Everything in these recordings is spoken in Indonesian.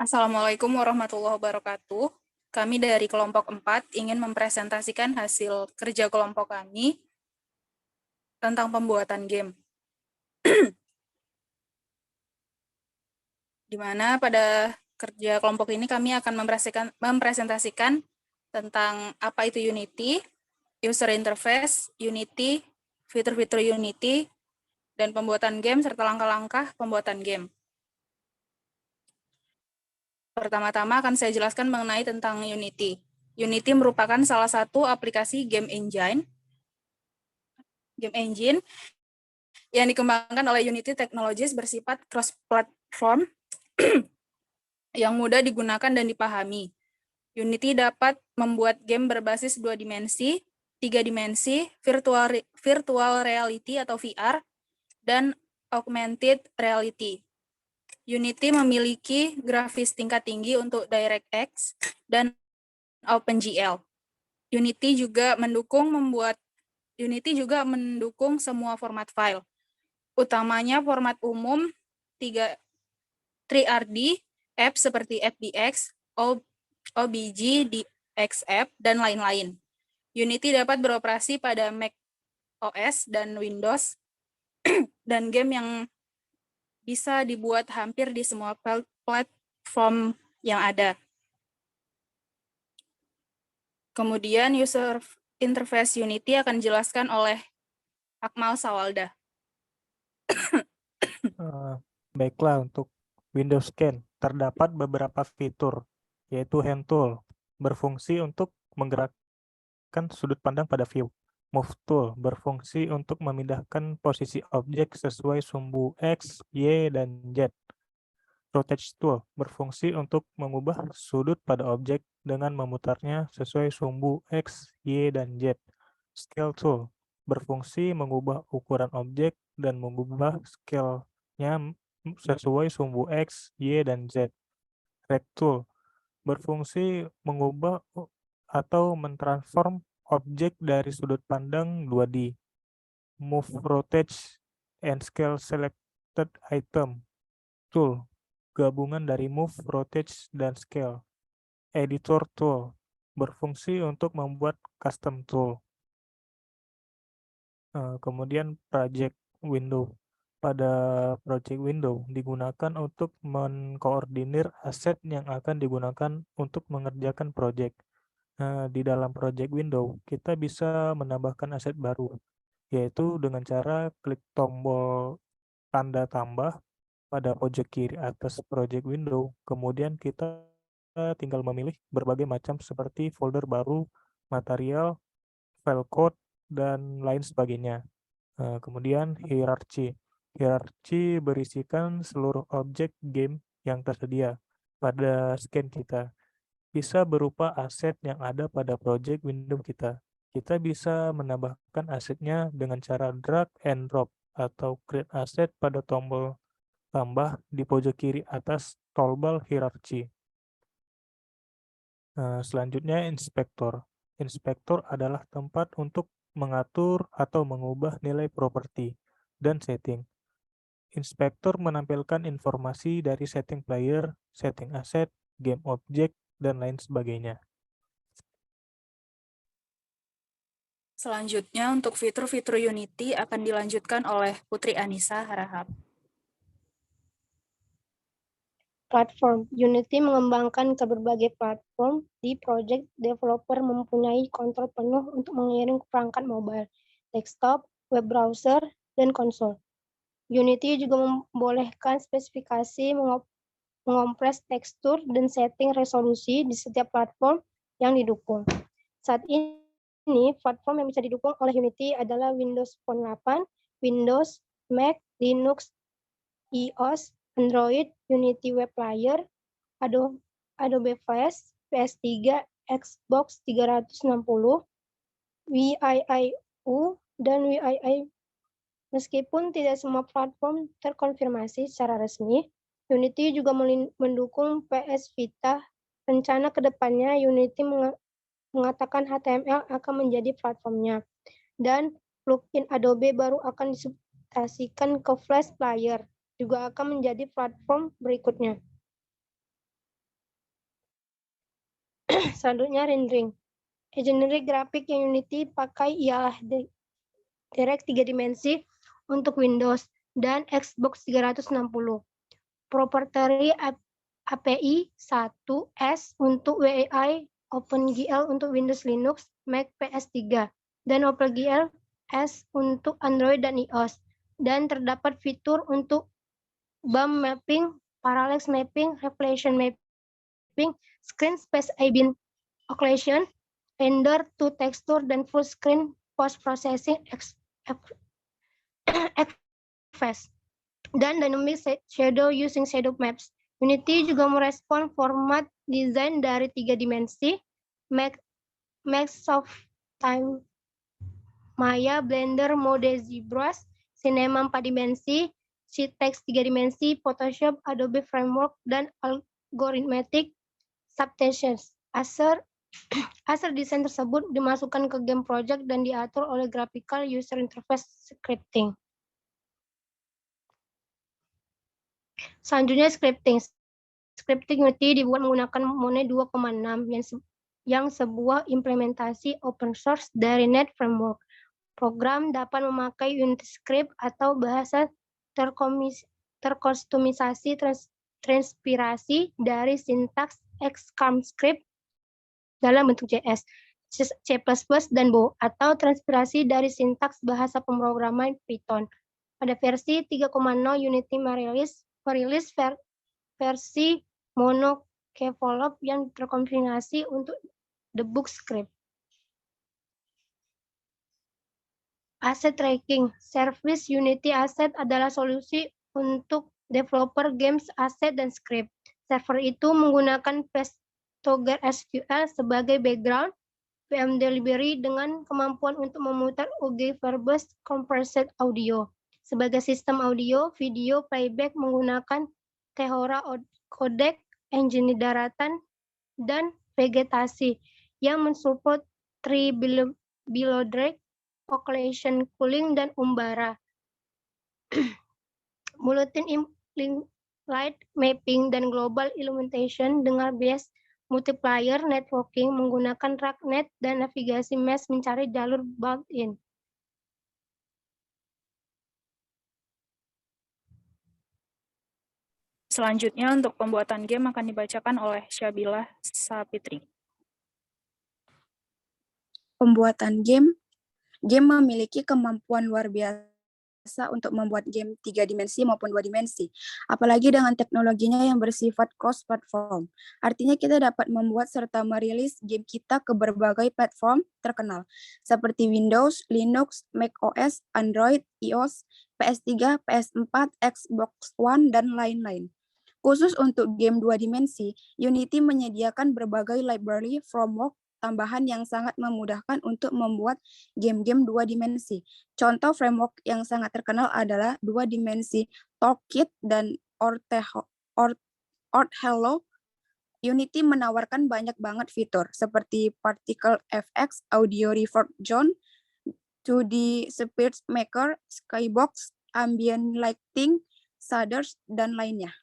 Assalamualaikum warahmatullahi wabarakatuh. Kami dari kelompok 4 ingin mempresentasikan hasil kerja kelompok kami tentang pembuatan game. Di mana pada kerja kelompok ini kami akan mempresentasikan tentang apa itu Unity, user interface, Unity, fitur-fitur Unity, dan pembuatan game serta langkah-langkah pembuatan game. Pertama-tama akan saya jelaskan mengenai tentang Unity. Unity merupakan salah satu aplikasi game engine yang dikembangkan oleh Unity Technologies bersifat cross-platform yang mudah digunakan dan dipahami. Unity dapat membuat game berbasis 2 dimensi, 3 dimensi, virtual reality atau VR, dan augmented reality. Unity memiliki grafis tingkat tinggi untuk DirectX dan OpenGL. Unity juga mendukung semua format file. Utamanya format umum 3RD, apps seperti FBX, OBJ, DXF, dan lain-lain. Unity dapat beroperasi pada Mac OS dan Windows, dan game yang bisa dibuat hampir di semua platform yang ada. Kemudian user interface Unity akan dijelaskan oleh Akmal Sawalda. Baiklah, untuk Windows Scan terdapat beberapa fitur, yaitu Hand Tool, berfungsi untuk menggerakkan sudut pandang pada view. Move Tool, berfungsi untuk memindahkan posisi objek sesuai sumbu X, Y, dan Z. Rotate Tool, berfungsi untuk mengubah sudut pada objek dengan memutarnya sesuai sumbu X, Y, dan Z. Scale Tool, berfungsi mengubah ukuran objek dan mengubah scale-nya sesuai sumbu X, Y, dan Z. Rect Tool, berfungsi mengubah atau mentransform objek dari sudut pandang 2D. Move, Rotate, and Scale Selected Item Tool, gabungan dari Move, Rotate, dan Scale. Editor Tool, berfungsi untuk membuat custom tool. Kemudian Project Window. Pada Project Window digunakan untuk mengkoordinir aset yang akan digunakan untuk mengerjakan project. Di dalam Project Window, kita bisa menambahkan aset baru, yaitu dengan cara klik tombol tanda tambah pada pojok kiri atas Project Window. Kemudian kita tinggal memilih berbagai macam seperti folder baru, material, file code, dan lain sebagainya. Kemudian hierarchy. Hierarchy berisikan seluruh objek game yang tersedia pada scan kita. Bisa berupa aset yang ada pada project window kita. Kita bisa menambahkan asetnya dengan cara drag and drop atau create asset pada tombol tambah di pojok kiri atas toolbar hierarchy. Selanjutnya inspektor. Inspektor adalah tempat untuk mengatur atau mengubah nilai properti dan setting. Inspektor menampilkan informasi dari setting player, setting aset, game object, dan lain sebagainya. Selanjutnya, untuk fitur-fitur Unity akan dilanjutkan oleh Putri Anissa Harahap. Platform Unity mengembangkan ke berbagai platform. Di project, developer mempunyai kontrol penuh untuk mengirim perangkat mobile, desktop, web browser, dan konsol. Unity juga membolehkan spesifikasi mengompres tekstur dan setting resolusi di setiap platform yang didukung. Saat ini, platform yang bisa didukung oleh Unity adalah Windows Phone 8, Windows, Mac, Linux, iOS, Android, Unity Web Player, Adobe Flash, PS3, Xbox 360, WiiU, dan WiiI. Meskipun tidak semua platform terkonfirmasi secara resmi, Unity juga mendukung PS Vita. Rencana ke depannya Unity mengatakan HTML akan menjadi platformnya, dan plugin Adobe baru akan disubstitusikan ke Flash Player, juga akan menjadi platform berikutnya. Selanjutnya rendering. Generic grafik yang Unity pakai ialah Direct 3 dimensi untuk Windows dan Xbox 360. Proprietary API 1S untuk WAI, OpenGL untuk Windows Linux, Mac PS3, dan OpenGL S untuk Android dan iOS. Dan terdapat fitur untuk bump mapping, parallax mapping, reflection mapping, screen space ambient occlusion, render to texture, dan full screen post processing fast, dan dynamic shadow using shadow maps. Unity juga merespon format desain dari 3 dimensi, Microsoft Time Maya, Blender, Mode ZBrush, Cinema 4 dimensi, CText 3 dimensi, Photoshop, Adobe Framework, dan Algorithmic Substitutions. Asal desain tersebut dimasukkan ke game project dan diatur oleh Graphical User Interface Scripting. Selanjutnya scripting. Scripting Unity dibuat menggunakan Monet 2.6 yang sebuah implementasi open source dari Net Framework. Program dapat memakai Unity Script atau bahasa terkustomisasi transpirasi dari sintaks ExCAMScript dalam bentuk JS, C++, dan Go, atau transpirasi dari sintaks bahasa pemrograman Python. Pada versi 3.0, Unity merilis versi monocevalop yang terkombinasi untuk debug script. Asset tracking. Service Unity Asset adalah solusi untuk developer games, aset, dan script. Server itu menggunakan PostgreSQL sebagai background, VM Delivery dengan kemampuan untuk memutar OG verbose compressed audio. Sebagai sistem audio, video playback menggunakan Tehora codec, engine daratan, dan vegetasi yang mensupport tree below drag, occlusion cooling, dan umbara. Multi-link light mapping dan global illumination dengan base multiplayer networking menggunakan RACnet dan navigasi mesh mencari jalur built-in. Selanjutnya untuk pembuatan game akan dibacakan oleh Syabila Sapitri. Pembuatan game memiliki kemampuan luar biasa untuk membuat game 3 dimensi maupun 2 dimensi, apalagi dengan teknologinya yang bersifat cross-platform. Artinya kita dapat membuat serta merilis game kita ke berbagai platform terkenal, seperti Windows, Linux, macOS, Android, iOS, PS3, PS4, Xbox One, dan lain-lain. Khusus untuk game 2 dimensi, Unity menyediakan berbagai library framework tambahan yang sangat memudahkan untuk membuat game-game 2 dimensi. Contoh framework yang sangat terkenal adalah 2 dimensi Toolkit dan Hello. Unity menawarkan banyak banget fitur seperti Particle FX, Audio Reverb Zone, 2D Speech Maker, Skybox, Ambient Lighting, Shaders, dan lainnya.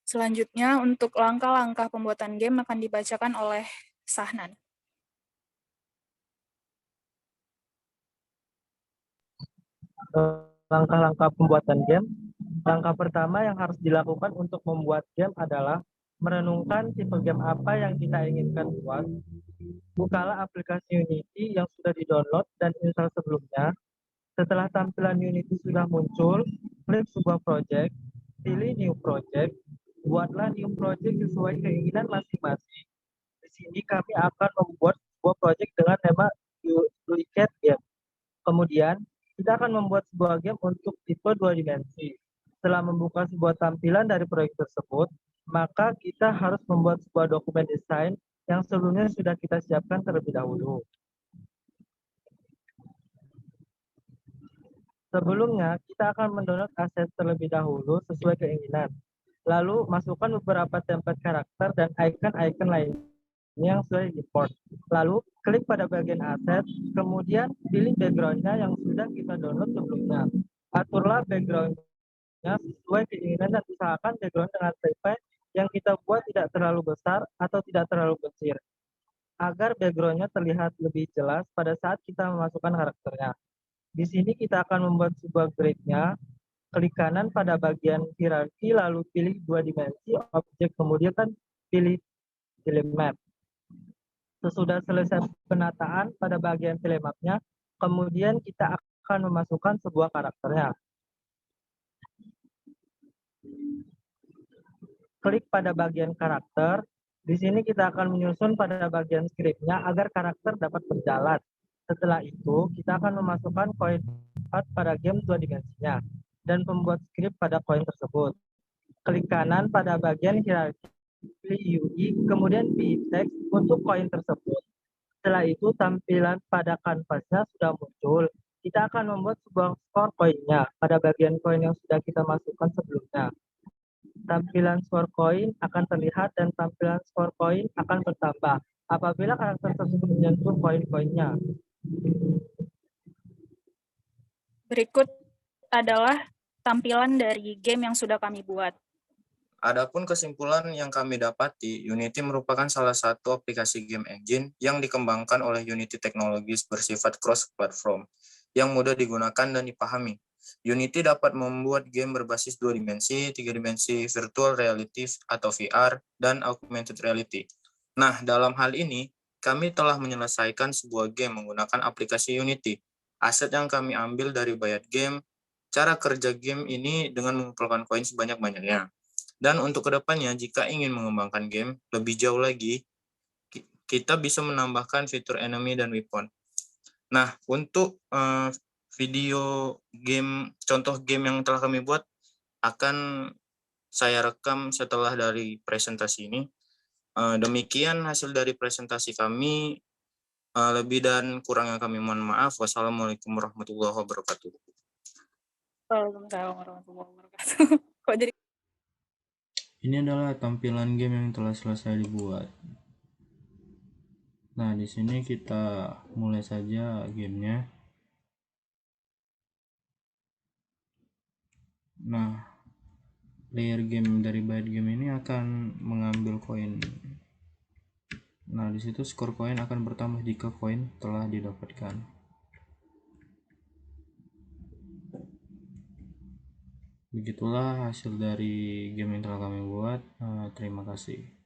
Selanjutnya, untuk langkah-langkah pembuatan game akan dibacakan oleh Sahnan. Langkah-langkah pembuatan game. Langkah pertama yang harus dilakukan untuk membuat game adalah merenungkan tipe game apa yang kita inginkan buat. Bukalah aplikasi Unity yang sudah di-download dan install sebelumnya. Setelah tampilan Unity sudah muncul, klik sebuah project, pilih New Project, buatlah new project sesuai keinginan masing-masing. Di sini kami akan membuat sebuah project dengan tema duplicate game. Kemudian, kita akan membuat sebuah game untuk tipe 2 dimensi. Setelah membuka sebuah tampilan dari proyek tersebut, maka kita harus membuat sebuah dokumen desain yang sebelumnya sudah kita siapkan terlebih dahulu. Sebelumnya, kita akan mendownload aset terlebih dahulu sesuai keinginan. Lalu, masukkan beberapa template karakter dan icon-icon lainnya yang sudah import. Lalu, klik pada bagian aset, kemudian pilih background-nya yang sudah kita download sebelumnya. Aturlah background-nya sesuai keinginan dan usahakan background dengan tipe yang kita buat tidak terlalu besar atau tidak terlalu kecil, agar background-nya terlihat lebih jelas pada saat kita memasukkan karakternya. Di sini kita akan membuat sebuah grid-nya. Klik kanan pada bagian hierarki, lalu pilih 2 dimensi objek, kemudian pilih map. Sesudah selesai penataan pada bagian map-nya, kemudian kita akan memasukkan sebuah karakternya. Klik pada bagian karakter. Di sini kita akan menyusun pada bagian script-nya agar karakter dapat berjalan. Setelah itu, kita akan memasukkan koin pada game 2 dimensinya dan membuat script pada koin tersebut. Klik kanan pada bagian hierarki, pilih UI, kemudian pilih teks untuk koin tersebut. Setelah itu, tampilan pada kanvasnya sudah muncul. Kita akan membuat sebuah skor koinnya pada bagian koin yang sudah kita masukkan sebelumnya. Tampilan skor koin akan terlihat dan tampilan skor koin akan bertambah apabila karakter tersebut menyentuh koin-koinnya. Berikut adalah tampilan dari game yang sudah kami buat. Adapun kesimpulan yang kami dapati, Unity merupakan salah satu aplikasi game engine yang dikembangkan oleh Unity Technologies bersifat cross-platform, yang mudah digunakan dan dipahami. Unity dapat membuat game berbasis 2 dimensi, 3 dimensi, virtual reality atau VR, dan augmented reality. Nah, dalam hal ini, kami telah menyelesaikan sebuah game menggunakan aplikasi Unity. Aset yang kami ambil dari Bayat Game, cara kerja game ini dengan mengumpulkan koin sebanyak-banyaknya. Dan untuk kedepannya, jika ingin mengembangkan game lebih jauh lagi, kita bisa menambahkan fitur enemy dan weapon. Nah, untuk video game, contoh game yang telah kami buat, akan saya rekam setelah dari presentasi ini. Demikian hasil dari presentasi kami. Lebih dan kurangnya kami mohon maaf. Wassalamualaikum warahmatullahi wabarakatuh. Waalaikumsalam warahmatullahi wabarakatuh. Kok jadi Ini adalah tampilan game yang telah selesai dibuat. Nah, di sini kita mulai saja gamenya. Nah, player game dari Byte Game ini akan mengambil koin. Nah, di situ skor koin akan bertambah jika koin telah didapatkan. Begitulah hasil dari game yang telah kami buat. Terima kasih.